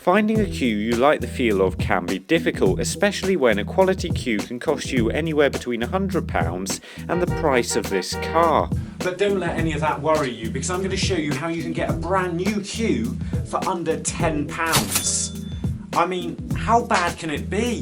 Finding a cue you like the feel of can be difficult, especially when a quality cue can cost you anywhere between £100 and the price of this car. But don't let any of that worry you, because I'm going to show you how you can get a brand new cue for under £10. I mean, how bad can it be?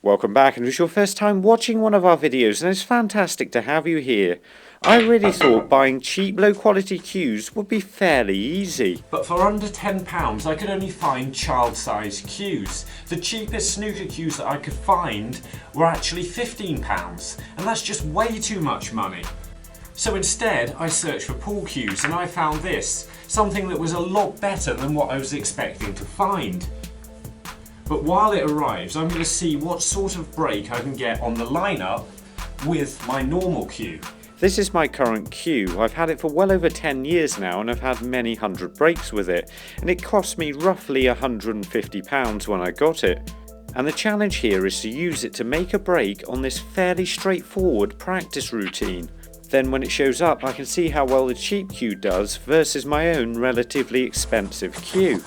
Welcome back, and if it's your first time watching one of our videos, and it's fantastic to have you here. I really thought buying cheap low quality cues would be fairly easy. But for under £10 I could only find child-sized cues. The cheapest snooker cues that I could find were actually £15, and that's just way too much money. So instead I searched for pool cues and I found this, something that was a lot better than what I was expecting to find. But while it arrives, I'm going to see what sort of break I can get on the lineup with my normal cue. This is my current cue. I've had it for well over 10 years now, and I've had many hundred breaks with it, and it cost me roughly £150 when I got it. And the challenge here is to use it to make a break on this fairly straightforward practice routine. Then when it shows up, I can see how well the cheap cue does versus my own relatively expensive cue.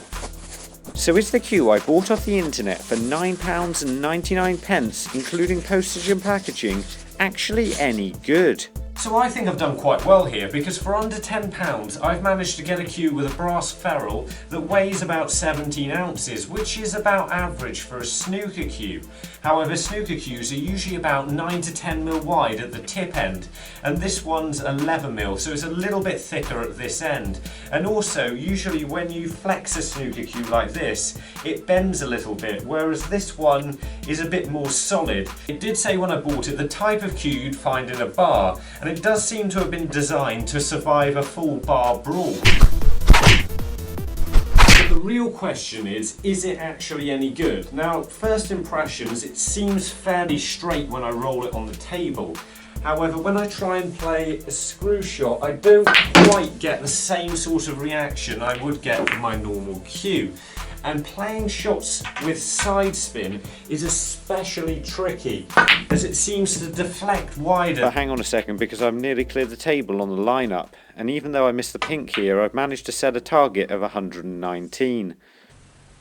So is the cue I bought off the internet for £9.99, including postage and packaging, actually any good? So I think I've done quite well here, because for under £10 I've managed to get a cue with a brass ferrule that weighs about 17 ounces, which is about average for a snooker cue. However, snooker cues are usually about 9 to 10 mil wide at the tip end, and this one's 11 mil, so it's a little bit thicker at this end. And also, usually when you flex a snooker cue like this, it bends a little bit, whereas this one is a bit more solid. It did say when I bought it the type of cue you'd find in a bar, and it does seem to have been designed to survive a full bar brawl. But the real question is it actually any good? Now, first impressions, it seems fairly straight when I roll it on the table. However, when I try and play a screw shot, I don't quite get the same sort of reaction I would get from my normal cue. And playing shots with side spin is especially tricky, as it seems to deflect wider. But hang on a second, because I've nearly cleared the table on the lineup, and even though I missed the pink here, I've managed to set a target of 119.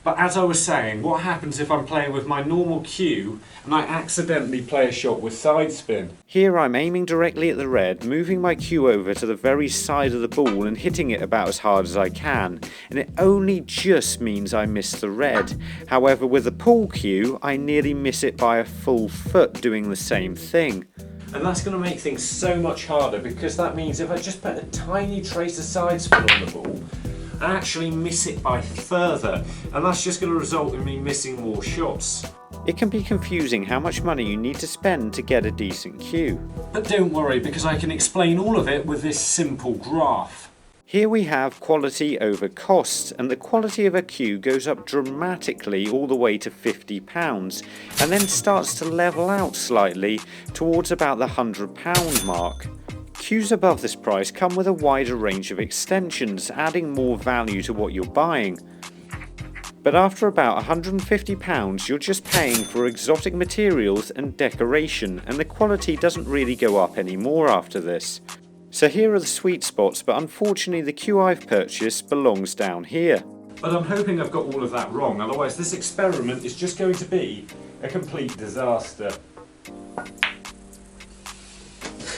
But as I was saying, what happens if I'm playing with my normal cue and I accidentally play a shot with side spin? Here I'm aiming directly at the red, moving my cue over to the very side of the ball and hitting it about as hard as I can, and it only just means I miss the red. However, with the pool cue, I nearly miss it by a full foot doing the same thing. And that's going to make things so much harder, because that means if I just put a tiny trace of side spin on the ball, I actually miss it by further, and that's just going to result in me missing more shots. It can be confusing how much money you need to spend to get a decent cue. But don't worry, because I can explain all of it with this simple graph. Here we have quality over cost, and the quality of a cue goes up dramatically all the way to £50, and then starts to level out slightly towards about the £100 mark. Cues above this price come with a wider range of extensions, adding more value to what you're buying. But after about £150, you're just paying for exotic materials and decoration, and the quality doesn't really go up anymore after this. So here are the sweet spots, but unfortunately the cue I've purchased belongs down here. But I'm hoping I've got all of that wrong, otherwise this experiment is just going to be a complete disaster.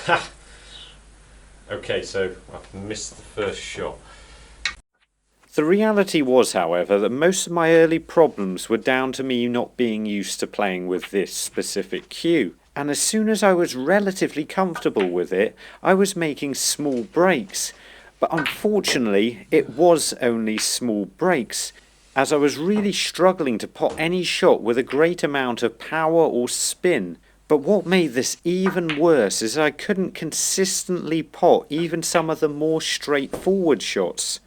Ha! Okay, so I've missed the first shot. The reality was, however, that most of my early problems were down to me not being used to playing with this specific cue. And as soon as I was relatively comfortable with it, I was making small breaks. But unfortunately, it was only small breaks, as I was really struggling to pot any shot with a great amount of power or spin. But what made this even worse is I couldn't consistently pot even some of the more straightforward shots.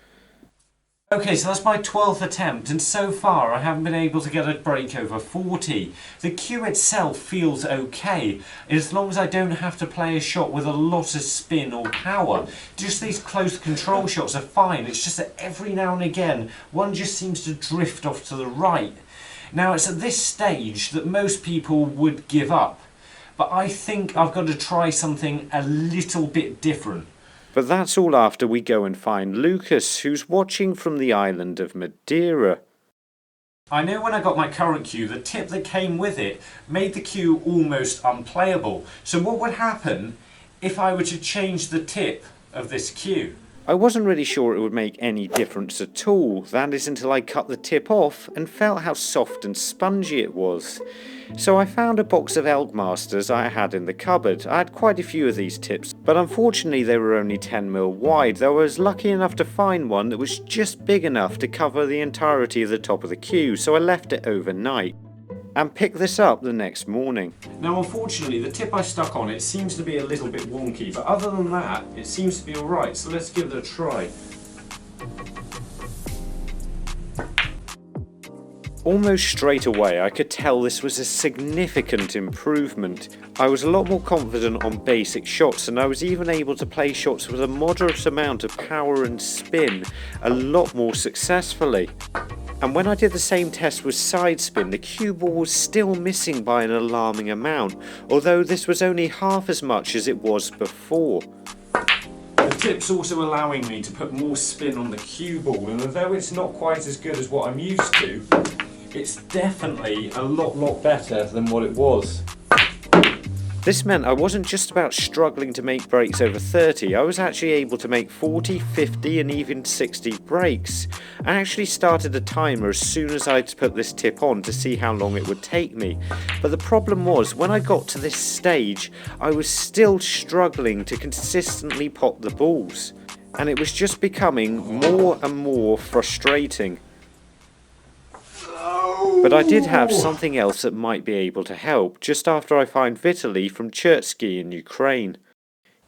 Okay, so that's my 12th attempt, and so far I haven't been able to get a break over 40. The cue itself feels okay, as long as I don't have to play a shot with a lot of spin or power. Just these close control shots are fine, it's just that every now and again one just seems to drift off to the right. Now it's at this stage that most people would give up. but I think I've got to try something a little bit different. But that's all after we go and find Lucas, who's watching from the island of Madeira. I know when I got my current cue, the tip that came with it made the cue almost unplayable. So what would happen if I were to change the tip of this cue? I wasn't really sure it would make any difference at all, that is until I cut the tip off and felt how soft and spongy it was. So I found a box of Elkmasters I had in the cupboard. I had quite a few of these tips, but unfortunately they were only 10mm wide, though I was lucky enough to find one that was just big enough to cover the entirety of the top of the cue, so I left it overnight and picked this up the next morning. Now unfortunately the tip I stuck on it seems to be a little bit wonky, but other than that it seems to be alright, so let's give it a try. Almost straight away I could tell this was a significant improvement. I was a lot more confident on basic shots, and I was even able to play shots with a moderate amount of power and spin a lot more successfully. And when I did the same test with side spin, the cue ball was still missing by an alarming amount, although this was only half as much as it was before. The tip's also allowing me to put more spin on the cue ball, and although it's not quite as good as what I'm used to, it's definitely a lot better than what it was. This meant I wasn't just about struggling to make breaks over 30, I was actually able to make 40, 50 and even 60 breaks. I actually started a timer as soon as I'd put this tip on to see how long it would take me. But the problem was, when I got to this stage, I was still struggling to consistently pop the balls. And it was just becoming more and more frustrating. But I did have something else that might be able to help, just after I find Vitaly from Chertsky in Ukraine.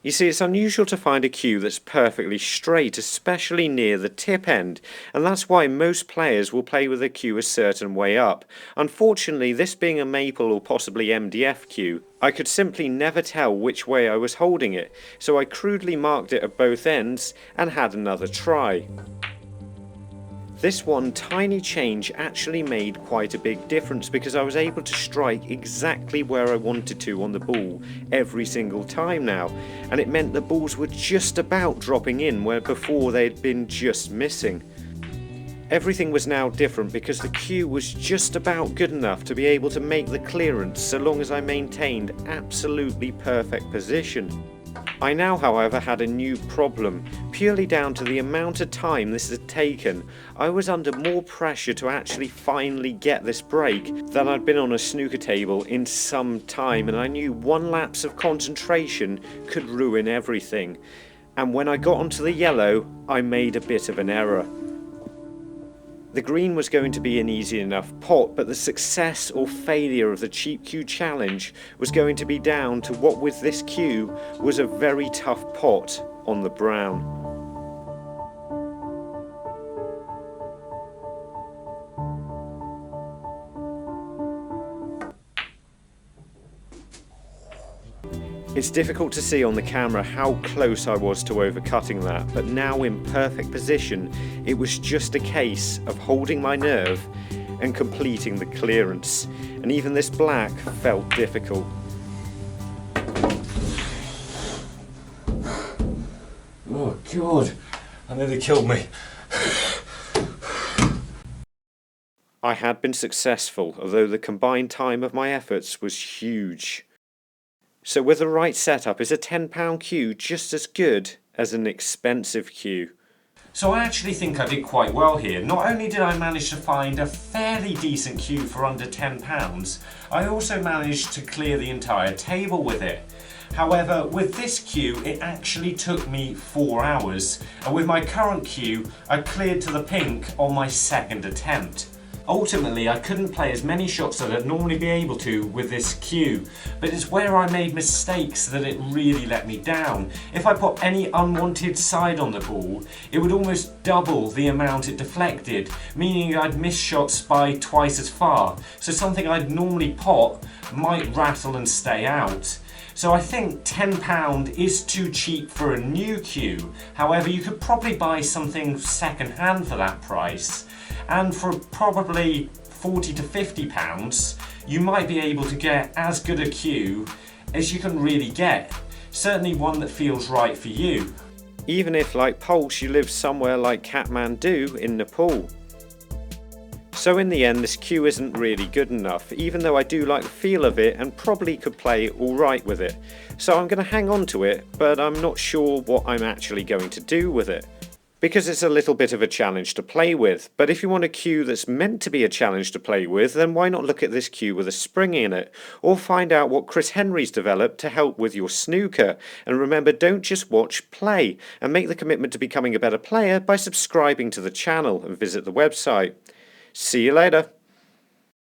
You see, it's unusual to find a cue that's perfectly straight, especially near the tip end, and that's why most players will play with a cue a certain way up. Unfortunately, this being a maple or possibly MDF cue, I could simply never tell which way I was holding it, so I crudely marked it at both ends and had another try. This one tiny change actually made quite a big difference, because I was able to strike exactly where I wanted to on the ball every single time now, and it meant the balls were just about dropping in where before they had been just missing. Everything was now different because the cue was just about good enough to be able to make the clearance so long as I maintained absolutely perfect position. I now, however, had a new problem. Purely down to the amount of time this had taken, I was under more pressure to actually finally get this break than I'd been on a snooker table in some time, and I knew one lapse of concentration could ruin everything. And when I got onto the yellow, I made a bit of an error. The green was going to be an easy enough pot, but the success or failure of the cheap cue challenge was going to be down to what with this cue was a very tough pot on the brown. It's difficult to see on the camera how close I was to overcutting that, but now in perfect position, it was just a case of holding my nerve and completing the clearance, and even this black felt difficult. Oh God, I nearly killed me. I had been successful, although the combined time of my efforts was huge. So with the right setup, is a £10 cue just as good as an expensive cue? So I actually think I did quite well here. Not only did I manage to find a fairly decent cue for under £10, I also managed to clear the entire table with it. However, with this cue, it actually took me 4 hours, and with my current cue, I cleared to the pink on my second attempt. Ultimately, I couldn't play as many shots as I'd normally be able to with this cue, but it's where I made mistakes that it really let me down. If I put any unwanted side on the ball, it would almost double the amount it deflected, meaning I'd miss shots by twice as far, so something I'd normally pot might rattle and stay out. So I think £10 is too cheap for a new cue. However, you could probably buy something second hand for that price, and for probably £40 to £50 you might be able to get as good a cue as you can really get. Certainly one that feels right for you. Even if, like Pulse, you live somewhere like Kathmandu in Nepal. So in the end, this cue isn't really good enough, even though I do like the feel of it and probably could play alright with it. So I'm going to hang on to it, but I'm not sure what I'm actually going to do with it, because it's a little bit of a challenge to play with. But if you want a cue that's meant to be a challenge to play with, then why not look at this cue with a spring in it, or find out what Chris Henry's developed to help with your snooker. And remember, don't just watch, play, and make the commitment to becoming a better player by subscribing to the channel and visit the website. See you later.